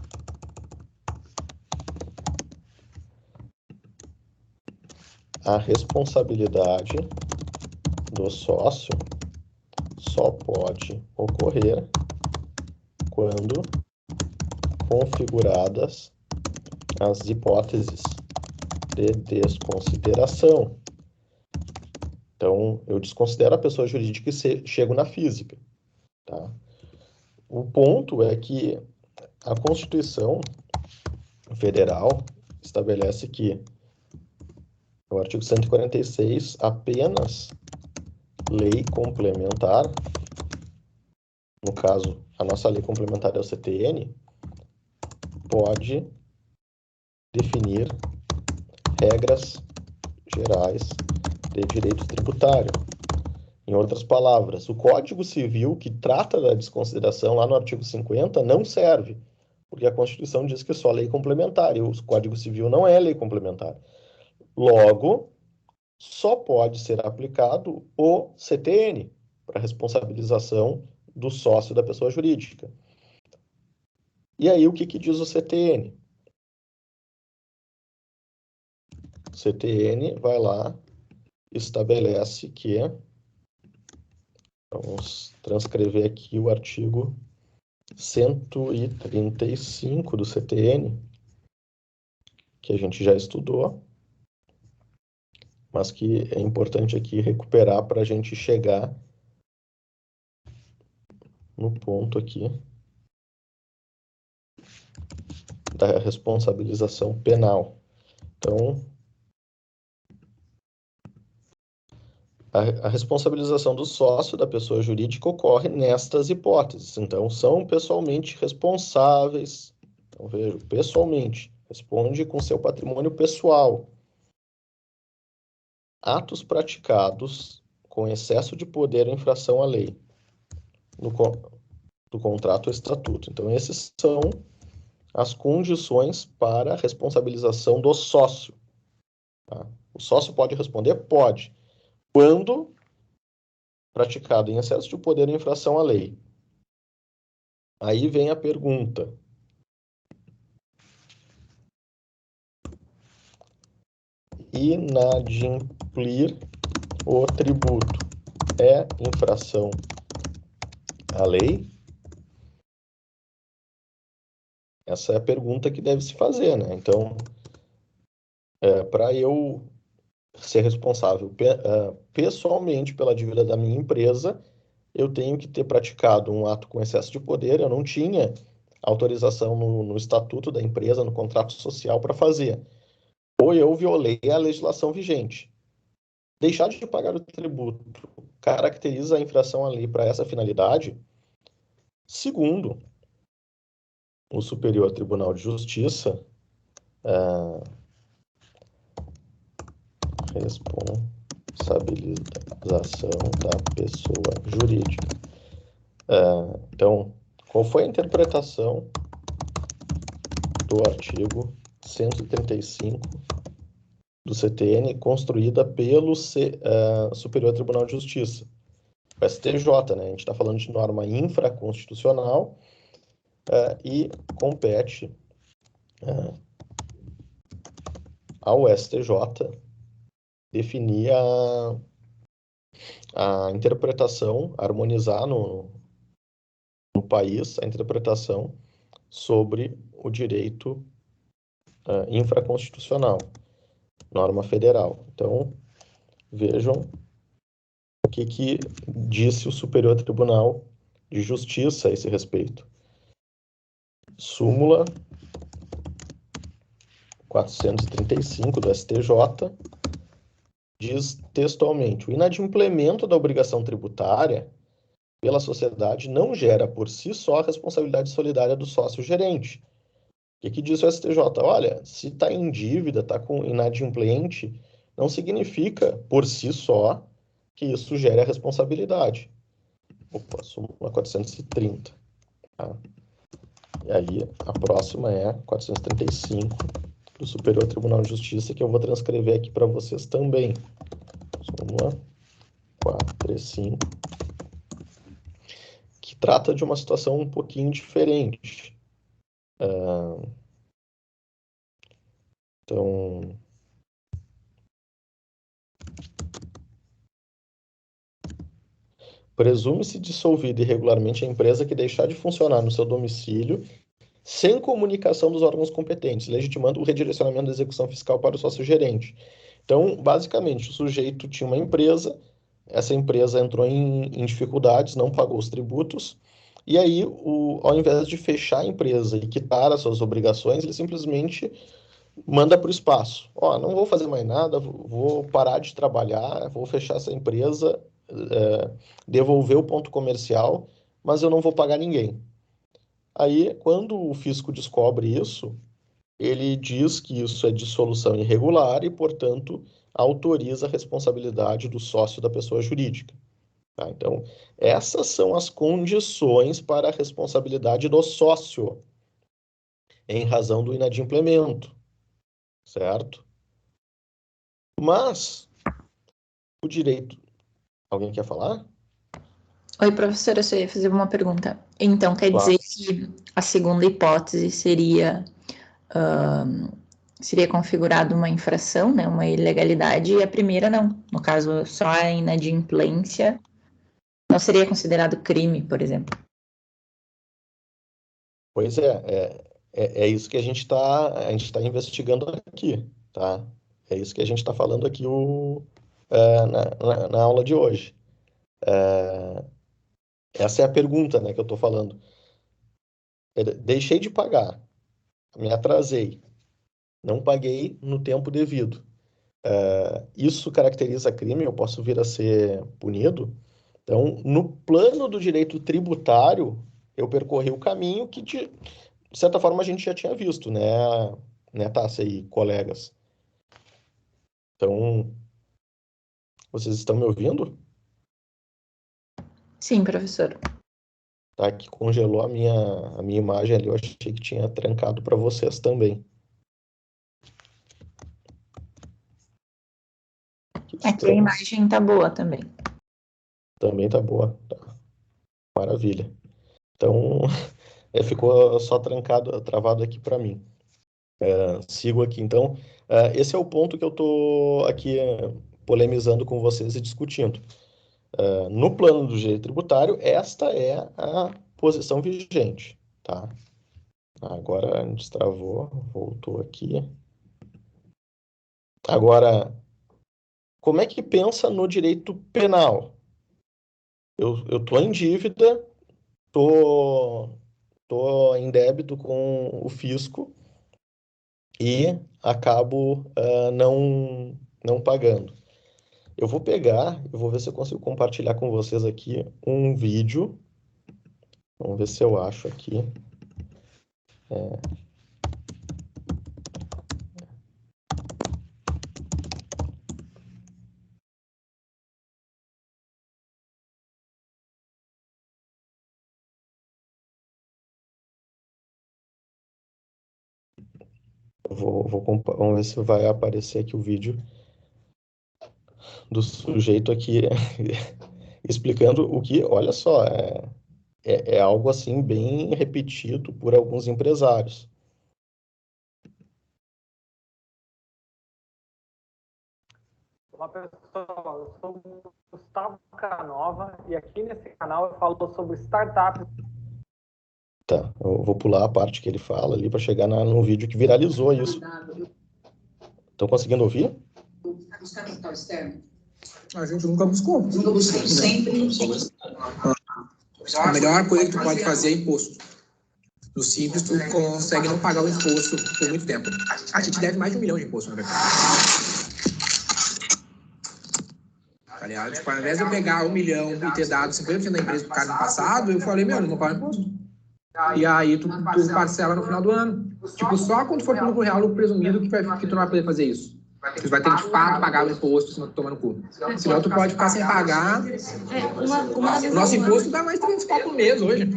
Speaker 1: A responsabilidade do sócio só pode ocorrer quando configuradas as hipóteses de desconsideração. Então, eu desconsidero a pessoa jurídica e chego na física. Tá? O ponto é que a Constituição Federal estabelece que, no artigo 146, apenas lei complementar, no caso, a nossa lei complementar é o CTN, pode definir regras gerais de direito tributário. Em outras palavras, o Código Civil, que trata da desconsideração lá no artigo 50, não serve, porque a Constituição diz que é só lei complementar, e o Código Civil não é lei complementar. Logo, só pode ser aplicado o CTN, para responsabilização do sócio da pessoa jurídica. E aí, o que diz o CTN? O CTN vai lá, estabelece que, vamos transcrever aqui o artigo 135 do CTN, que a gente já estudou, mas que é importante aqui recuperar para a gente chegar no ponto aqui da responsabilização penal. Então, a responsabilização do sócio da pessoa jurídica ocorre nestas hipóteses. Então, são pessoalmente responsáveis. Então, veja, pessoalmente, responde com seu patrimônio pessoal. Atos praticados com excesso de poder ou infração à lei do contrato ou estatuto. Então, esses são as condições para a responsabilização do sócio. Tá? O sócio pode responder? Pode. Quando praticado em excesso de poder ou infração à lei. Aí vem a pergunta. Inadimplir o tributo é infração à lei? Essa é a pergunta que deve se fazer, né? Então, para eu ser responsável pessoalmente pela dívida da minha empresa, eu tenho que ter praticado um ato com excesso de poder, eu não tinha autorização no estatuto da empresa, no contrato social para fazer. Ou eu violei a legislação vigente. Deixar de pagar o tributo caracteriza a infração à lei para essa finalidade? Segundo o Superior Tribunal de Justiça, responsabilização da pessoa jurídica. Então, qual foi a interpretação do artigo 135 do CTN construída pelo Superior Tribunal de Justiça? O STJ, né? A gente está falando de norma infraconstitucional e compete ao STJ definir a interpretação, harmonizar no país a interpretação sobre o direito infraconstitucional, norma federal. Então, vejam o que disse o Superior Tribunal de Justiça a esse respeito. Súmula 435 do STJ diz textualmente: o inadimplemento da obrigação tributária pela sociedade não gera por si só a responsabilidade solidária do sócio gerente. O que diz o STJ? Olha, se está em dívida, está com inadimplente, não significa por si só que isso gere a responsabilidade. Opa, súmula 430. Tá? E aí, a próxima é 435 do Superior Tribunal de Justiça, que eu vou transcrever aqui para vocês também. Súmula 435, que trata de uma situação um pouquinho diferente. Então, presume-se dissolvida irregularmente a empresa que deixar de funcionar no seu domicílio sem comunicação dos órgãos competentes, legitimando o redirecionamento da execução fiscal para o sócio-gerente. Então, basicamente, o sujeito tinha uma empresa, essa empresa entrou em dificuldades, não pagou os tributos, e aí, ao invés de fechar a empresa e quitar as suas obrigações, ele simplesmente manda para o espaço. Ó, não vou fazer mais nada, vou parar de trabalhar, vou fechar essa empresa, devolver o ponto comercial, mas eu não vou pagar ninguém. Aí, quando o fisco descobre isso, ele diz que isso é dissolução irregular e, portanto, autoriza a responsabilidade do sócio da pessoa jurídica. Tá? Então, essas são as condições para a responsabilidade do sócio, em razão do inadimplemento, certo? Mas, o direito... Alguém quer falar?
Speaker 2: Oi, professora, eu só ia fazer uma pergunta. Então, quer
Speaker 1: Claro.
Speaker 2: dizer que a segunda hipótese seria configurada uma infração, né, uma ilegalidade, e a primeira não. No caso, só a inadimplência não seria considerado crime, por exemplo.
Speaker 1: Pois é isso que a gente está investigando aqui, tá? É isso que a gente está falando aqui na aula de hoje. Essa é a pergunta, né, que eu estou falando. Deixei de pagar, me atrasei, não paguei no tempo devido. Isso caracteriza crime, eu posso vir a ser punido. Então, no plano do direito tributário, eu percorri o caminho que, de certa forma, a gente já tinha visto, né, Tássia e colegas? Então, vocês estão me ouvindo?
Speaker 2: Sim, professor.
Speaker 1: Tá, que congelou a minha imagem ali, eu achei que tinha trancado para vocês também. Que
Speaker 2: Aqui a
Speaker 1: estranho.
Speaker 2: imagem tá boa também.
Speaker 1: Também tá boa. Tá. Maravilha. Então, ficou só travado aqui para mim. Sigo aqui. Então, esse é o ponto que eu estou aqui polemizando com vocês e discutindo. No plano do direito tributário, esta é a posição vigente, tá? Agora destravou, voltou aqui. Agora, como é que pensa no direito penal? Eu estou em dívida, estou em débito com o fisco e acabo não pagando. Eu vou ver se eu consigo compartilhar com vocês aqui um vídeo. Vamos ver se eu acho aqui. Vamos ver se vai aparecer aqui o vídeo do sujeito aqui explicando o que, olha só, é algo assim bem repetido por alguns empresários.
Speaker 3: Olá pessoal, eu sou o Gustavo Canova e aqui nesse canal eu falo sobre startups.
Speaker 1: Tá, eu vou pular a parte que ele fala ali para chegar no vídeo que viralizou isso. Estão conseguindo ouvir?
Speaker 4: Buscar capital externo?
Speaker 5: A gente nunca buscou.
Speaker 4: Nunca buscou, sempre.
Speaker 5: A melhor coisa que tu pode fazer é imposto. No Simples, tu consegue não pagar o imposto por muito tempo. A gente deve mais de 1 milhão de imposto, na verdade. Tá ligado? Tipo, ao invés de eu pegar 1 milhão e ter dado 50% da empresa pro cara no passado, eu falei, meu, eu não vou pagar imposto. E aí tu parcela no final do ano. Tipo, só quando for pro lucro real, lucro presumido, que tu não vai poder fazer isso. Tu vai ter que, de fato, pagar o imposto, senão tu toma no cu. Senão tu pode ficar sem pagar. O nosso imposto dá mais 300 pau por mês hoje.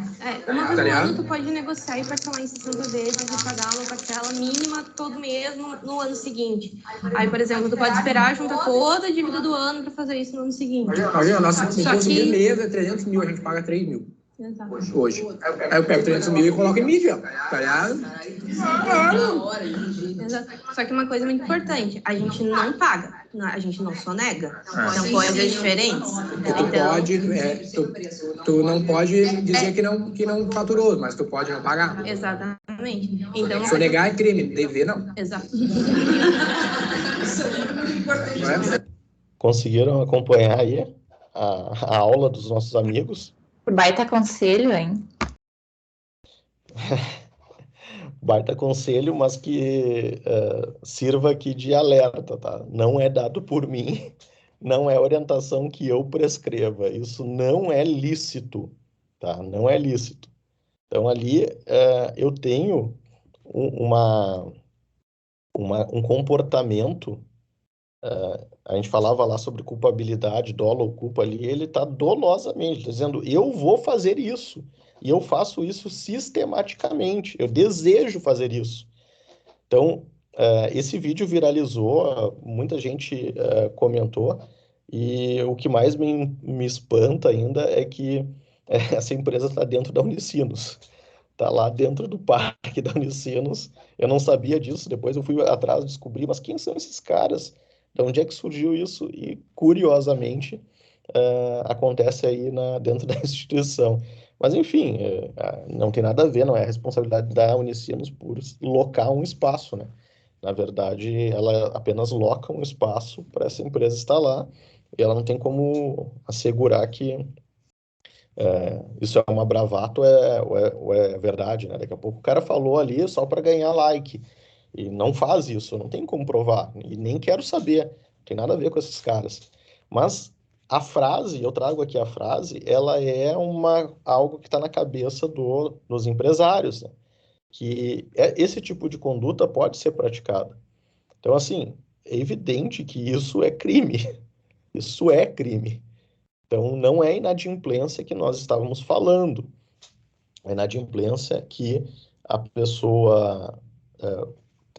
Speaker 6: Uma vez no ano tu pode negociar e parcelar em 60 vezes e pagar uma parcela mínima todo mês no ano seguinte. Aí, por exemplo, tu pode esperar juntar toda a dívida do ano para fazer isso no ano seguinte.
Speaker 5: Imagina, nosso imposto de mês é 300 mil, a gente paga 3 mil.
Speaker 6: Exato.
Speaker 5: Hoje. Aí eu pego 300 mil e coloco em mídia, tá ligado?
Speaker 6: Exato. Só que uma coisa muito importante, a gente não paga, a gente não sonega. São coisas diferentes.
Speaker 5: Tu não pode dizer que não faturou, mas tu pode não pagar.
Speaker 6: Exatamente. Então,
Speaker 5: sonegar é crime, dever não.
Speaker 6: Exato.
Speaker 1: Conseguiram acompanhar aí a aula dos nossos amigos?
Speaker 2: Baita conselho, hein?
Speaker 1: Baita conselho, mas que sirva aqui de alerta, tá? Não é dado por mim, não é orientação que eu prescreva. Isso não é lícito, tá? Não é lícito. Então, ali eu tenho um comportamento. A gente falava lá sobre culpabilidade, dolo ou culpa ali, ele está dolosamente dizendo, eu vou fazer isso, e eu faço isso sistematicamente, eu desejo fazer isso. Então, esse vídeo viralizou, muita gente comentou, e o que mais me espanta ainda é que essa empresa está dentro da Unicinos, está lá dentro do parque da Unicinos. Eu não sabia disso, depois eu fui atrás descobrir, mas quem são esses caras? De onde é que surgiu isso? E, curiosamente, acontece aí dentro da instituição. Mas, enfim, não tem nada a ver, não é a responsabilidade da Unicinos por locar um espaço, né? Na verdade, ela apenas loca um espaço para essa empresa estar lá e ela não tem como assegurar que isso é uma bravata ou é verdade, né? Daqui a pouco o cara falou ali só para ganhar like. E não faz isso, não tem como provar. E nem quero saber. Não tem nada a ver com esses caras. Mas a frase, eu trago aqui a frase, ela é algo que está na cabeça dos empresários, né? Que esse tipo de conduta pode ser praticada. Então, assim, é evidente que isso é crime. Isso é crime. Então, não é inadimplência que nós estávamos falando. É inadimplência que a pessoa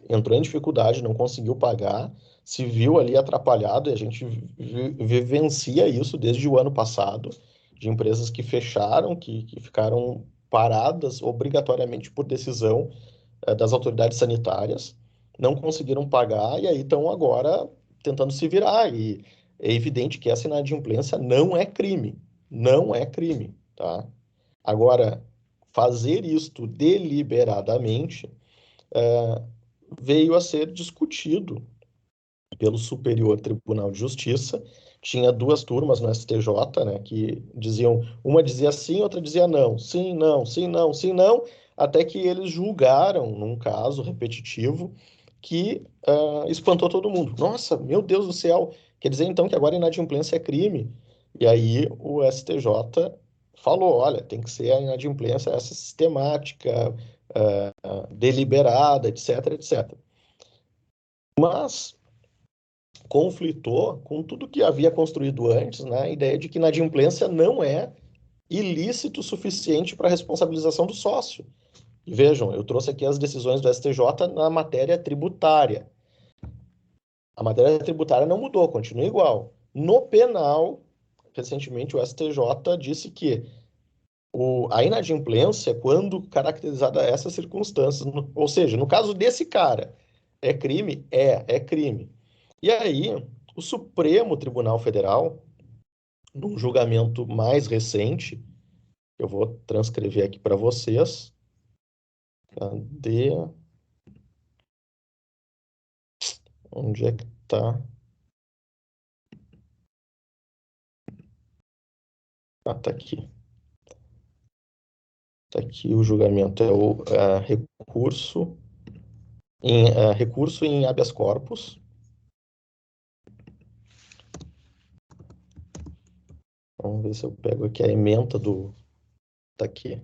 Speaker 1: entrou em dificuldade, não conseguiu pagar, se viu ali atrapalhado, e a gente vivencia isso desde o ano passado, de empresas que fecharam, que ficaram paradas obrigatoriamente por decisão das autoridades sanitárias, não conseguiram pagar, e aí estão agora tentando se virar, e é evidente que essa inadimplência não é crime, não é crime, tá? Agora, fazer isto deliberadamente veio a ser discutido pelo Superior Tribunal de Justiça. Tinha duas turmas no STJ, né, que diziam, uma dizia sim, outra dizia não, sim, não, sim, não, sim, não, até que eles julgaram, num caso repetitivo, que espantou todo mundo. Nossa, meu Deus do céu, quer dizer então que agora inadimplência é crime? E aí o STJ falou, olha, tem que ser a inadimplência essa sistemática, deliberada, etc, etc. Mas conflitou com tudo que havia construído antes, né? A ideia de que inadimplência não é ilícito suficiente para a responsabilização do sócio. E vejam, eu trouxe aqui as decisões do STJ na matéria tributária. A matéria tributária não mudou, continua igual. No penal, recentemente o STJ disse que a inadimplência, quando caracterizada essas circunstâncias, ou seja, no caso desse cara, é crime? É crime. E aí, o Supremo Tribunal Federal, num julgamento mais recente, eu vou transcrever aqui para vocês. Cadê? Onde é que está? Ah, tá aqui. Tá aqui o julgamento. É o recurso em habeas corpus. Vamos ver se eu pego aqui a ementa do... Tá aqui.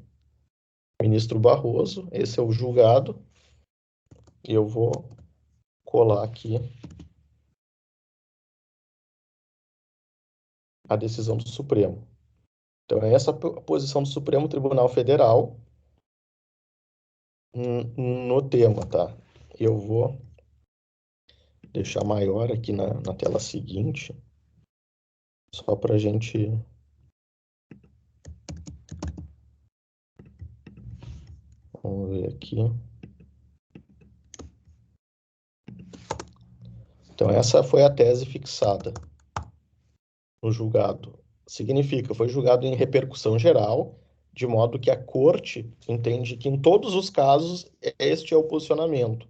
Speaker 1: Ministro Barroso. Esse é o julgado. E eu vou colar aqui a decisão do Supremo. Então, é essa a posição do Supremo Tribunal Federal no tema, tá? Eu vou deixar maior aqui na tela seguinte, só para a gente... Vamos ver aqui. Então, essa foi a tese fixada no julgado. Significa, foi julgado em repercussão geral, de modo que a corte entende que em todos os casos este é o posicionamento.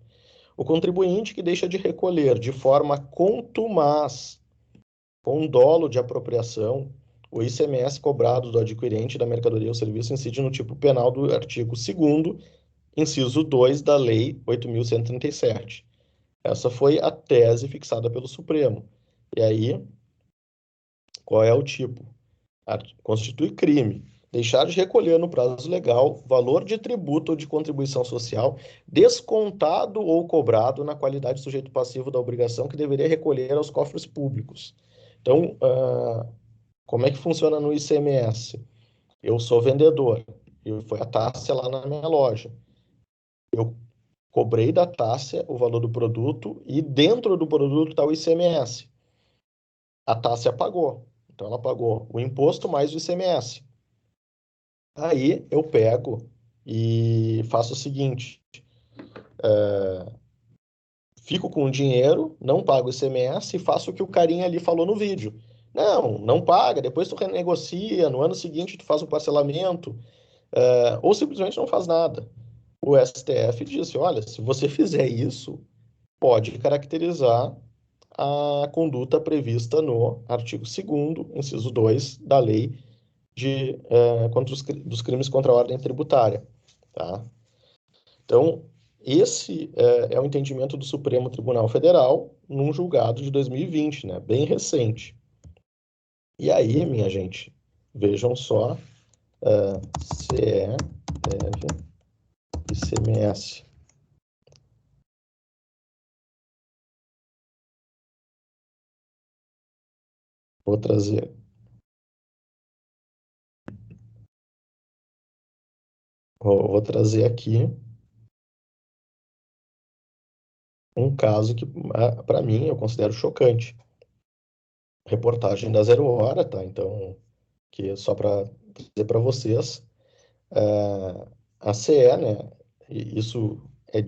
Speaker 1: O contribuinte que deixa de recolher de forma contumaz, com dolo de apropriação, o ICMS cobrado do adquirente da mercadoria ou serviço incide no tipo penal do artigo 2º, inciso 2 da Lei 8.137. Essa foi a tese fixada pelo Supremo. E aí, qual é o tipo? Constitui crime deixar de recolher no prazo legal valor de tributo ou de contribuição social descontado ou cobrado na qualidade de sujeito passivo da obrigação que deveria recolher aos cofres públicos. Então, como é que funciona no ICMS? Eu sou vendedor, foi a taxa lá na minha loja. Eu cobrei da taxa o valor do produto e dentro do produto está o ICMS. A taxa pagou. Então, ela pagou o imposto mais o ICMS. Aí, eu pego e faço o seguinte. Fico com o dinheiro, não pago o ICMS e faço o que o carinha ali falou no vídeo. Não paga, depois tu renegocia, no ano seguinte tu faz um parcelamento, ou simplesmente não faz nada. O STF disse, olha, se você fizer isso, pode caracterizar a conduta prevista no artigo 2º, inciso 2 da Lei dos crimes contra a ordem tributária. Tá? Então, esse é o entendimento do Supremo Tribunal Federal num julgado de 2020, né? Bem recente. E aí, minha gente, vejam só, CE deve ICMS. Vou trazer aqui um caso que, para mim, eu considero chocante. Reportagem da Zero Hora, tá? Então, que só para dizer para vocês, a CE, né? Isso é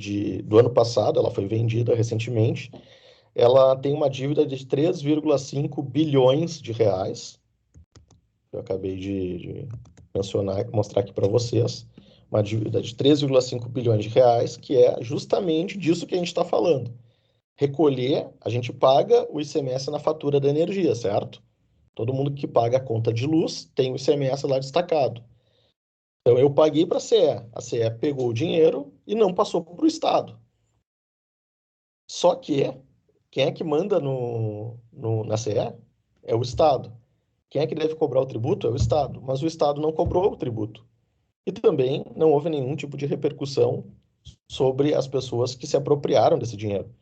Speaker 1: do ano passado, ela foi vendida recentemente. Ela tem uma dívida de 3,5 bilhões de reais. Eu acabei de mencionar, mostrar aqui para vocês. Uma dívida de 3,5 bilhões de reais, que é justamente disso que a gente está falando. Recolher, a gente paga o ICMS na fatura da energia, certo? Todo mundo que paga a conta de luz tem o ICMS lá destacado. Então, eu paguei para a CE pegou o dinheiro e não passou para o Estado. Só que quem é que manda na CE? É o Estado. Quem é que deve cobrar o tributo? É o Estado. Mas o Estado não cobrou o tributo. E também não houve nenhum tipo de repercussão sobre as pessoas que se apropriaram desse dinheiro.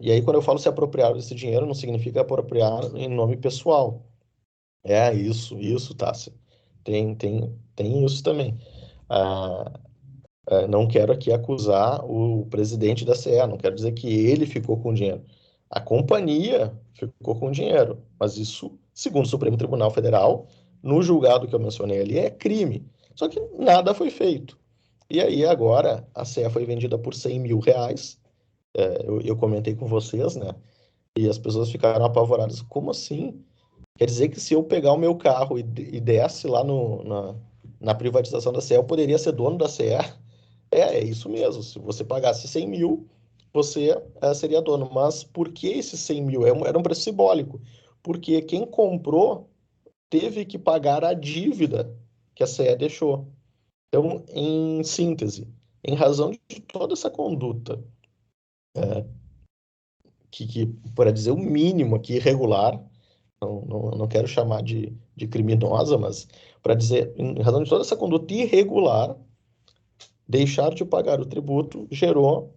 Speaker 1: E aí, quando eu falo se apropriaram desse dinheiro, não significa apropriar em nome pessoal. Isso, Tássia. Tem isso também. Não quero aqui acusar o presidente da CE, não quero dizer que ele ficou com o dinheiro. A companhia ficou com o dinheiro, mas isso, segundo o Supremo Tribunal Federal, no julgado que eu mencionei ali, é crime. Só que nada foi feito. E aí, agora, a CE foi vendida por 100 mil reais. Eu comentei com vocês, né? E as pessoas ficaram apavoradas. Como assim? Quer dizer que se eu pegar o meu carro e desse lá na privatização da CE, eu poderia ser dono da CE? É isso mesmo. Se você pagasse 100 mil, você seria dono. Mas por que esses 100 mil? Era um preço simbólico. Porque quem comprou teve que pagar a dívida que a CE deixou. Então, em síntese, em razão de toda essa conduta, para dizer o mínimo aqui, irregular, não quero chamar de criminosa, mas para dizer, em razão de toda essa conduta irregular, deixar de pagar o tributo gerou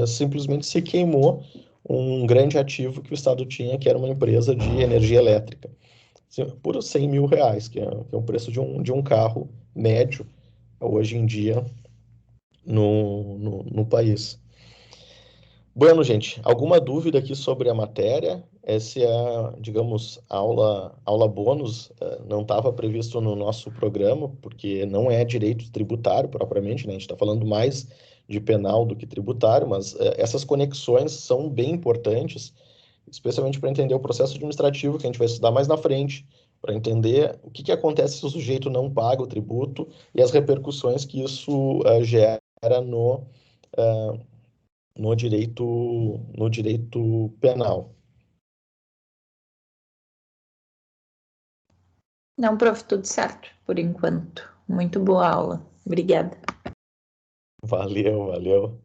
Speaker 1: simplesmente se queimou um grande ativo que o Estado tinha, que era uma empresa de energia elétrica, por R$100 mil, que é o preço de um carro médio hoje em dia no país. Bueno, gente, alguma dúvida aqui sobre a matéria? Essa é a, digamos, aula bônus, não estava previsto no nosso programa, porque não é direito tributário propriamente, né? A gente está falando mais de penal do que tributário, mas essas conexões são bem importantes, especialmente para entender o processo administrativo, que a gente vai estudar mais na frente, para entender o que acontece se o sujeito não paga o tributo e as repercussões que isso gera no direito penal.
Speaker 2: Não, prof, tudo certo, por enquanto. Muito boa aula. Obrigada.
Speaker 1: Valeu.